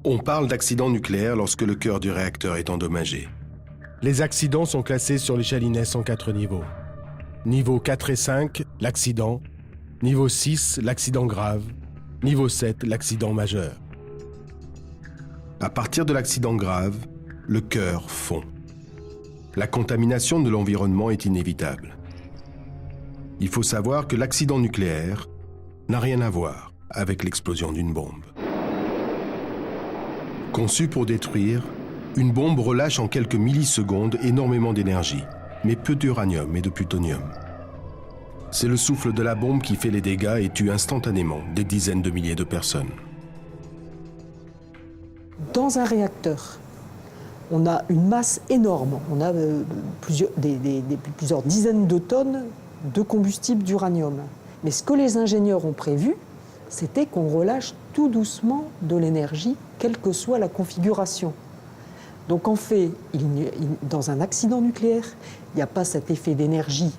On parle d'accident nucléaire lorsque le cœur du réacteur est endommagé. Les accidents sont classés sur l'échelle INES en 4 niveaux. Niveau 4 et 5, l'accident. Niveau 6, l'accident grave. Niveau 7, l'accident majeur. À partir de l'accident grave, le cœur fond. La contamination de l'environnement est inévitable. Il faut savoir que l'accident nucléaire n'a rien à voir avec l'explosion d'une bombe. Conçue pour détruire, une bombe relâche en quelques millisecondes énormément d'énergie, mais peu d'uranium et de plutonium. C'est le souffle de la bombe qui fait les dégâts et tue instantanément des dizaines de milliers de personnes. Dans un réacteur, on a une masse énorme. On a plusieurs dizaines de tonnes de combustible d'uranium. Mais ce que les ingénieurs ont prévu, c'était qu'on relâche tout doucement de l'énergie, quelle que soit la configuration. Donc en fait, dans un accident nucléaire, il n'y a pas cet effet d'énergie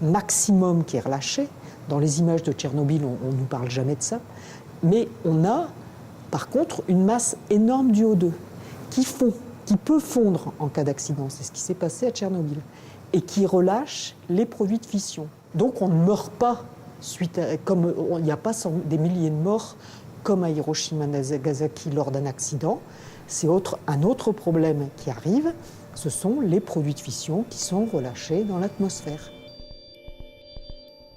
maximum qui est relâché. Dans les images de Tchernobyl, on ne nous parle jamais de ça. Mais on a, par contre, une masse énorme du O2 qui peut fondre en cas d'accident. C'est ce qui s'est passé à Tchernobyl. Et qui relâche les produits de fission. Donc on ne meurt pas comme il n'y a pas des milliers de morts comme à Hiroshima et Nagasaki lors d'un accident. C'est un autre problème qui arrive, ce sont les produits de fission qui sont relâchés dans l'atmosphère.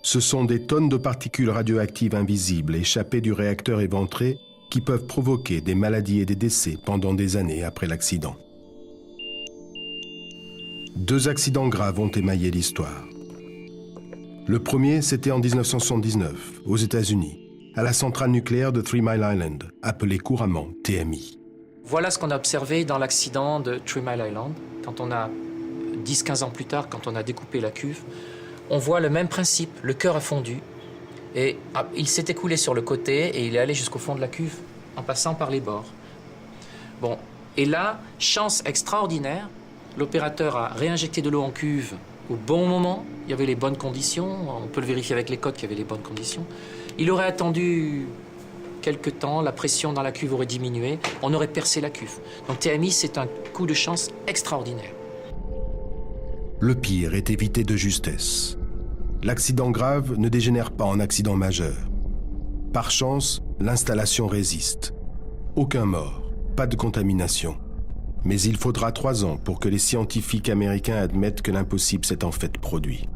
Ce sont des tonnes de particules radioactives invisibles échappées du réacteur éventré qui peuvent provoquer des maladies et des décès pendant des années après l'accident. 2 accidents graves ont émaillé l'histoire. Le premier, c'était en 1979, aux États-Unis, à la centrale nucléaire de 3 Mile Island, appelée couramment TMI. Voilà ce qu'on a observé dans l'accident de 3 Mile Island. Quand on a 10-15 ans plus tard, quand on a découpé la cuve, on voit le même principe. Le cœur a fondu et il s'est écoulé sur le côté et il est allé jusqu'au fond de la cuve en passant par les bords. Bon, et là, chance extraordinaire, l'opérateur a réinjecté de l'eau en cuve au bon moment. Il y avait les bonnes conditions. On peut le vérifier avec les codes qu'il y avait les bonnes conditions. Il aurait attendu quelque temps, la pression dans la cuve aurait diminué, on aurait percé la cuve. Donc TMI, c'est un coup de chance extraordinaire. Le pire est évité de justesse. L'accident grave ne dégénère pas en accident majeur. Par chance, l'installation résiste. Aucun mort, pas de contamination. Mais il faudra 3 ans pour que les scientifiques américains admettent que l'impossible s'est en fait produit.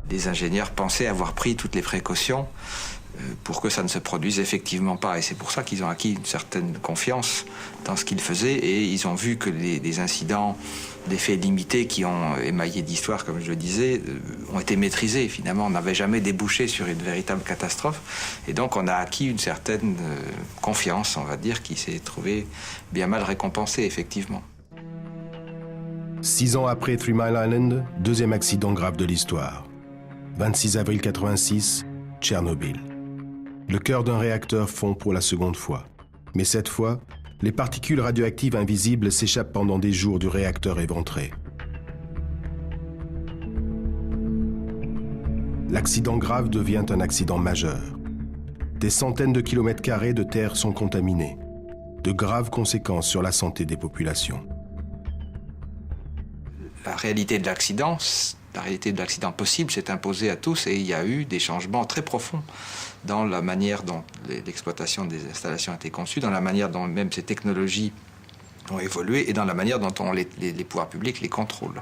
Les ingénieurs pensaient avoir pris toutes les précautions pour que ça ne se produise effectivement pas. Et c'est pour ça qu'ils ont acquis une certaine confiance dans ce qu'ils faisaient. Et ils ont vu que les incidents d'effets limités qui ont émaillé l'histoire, comme je le disais, ont été maîtrisés. Finalement, on n'avait jamais débouché sur une véritable catastrophe. Et donc, on a acquis une certaine confiance, on va dire, qui s'est trouvée bien mal récompensée, effectivement. 6 ans après 3 Mile Island, 2e accident grave de l'histoire. 26 avril 86, Tchernobyl. Le cœur d'un réacteur fond pour la seconde fois. Mais cette fois, les particules radioactives invisibles s'échappent pendant des jours du réacteur éventré. L'accident grave devient un accident majeur. Des centaines de kilomètres carrés de terre sont contaminés. De graves conséquences sur la santé des populations. La réalité de l'accident possible s'est imposée à tous et il y a eu des changements très profonds dans la manière dont l'exploitation des installations a été conçue, dans la manière dont même ces technologies ont évolué et dans la manière dont les pouvoirs publics les contrôlent.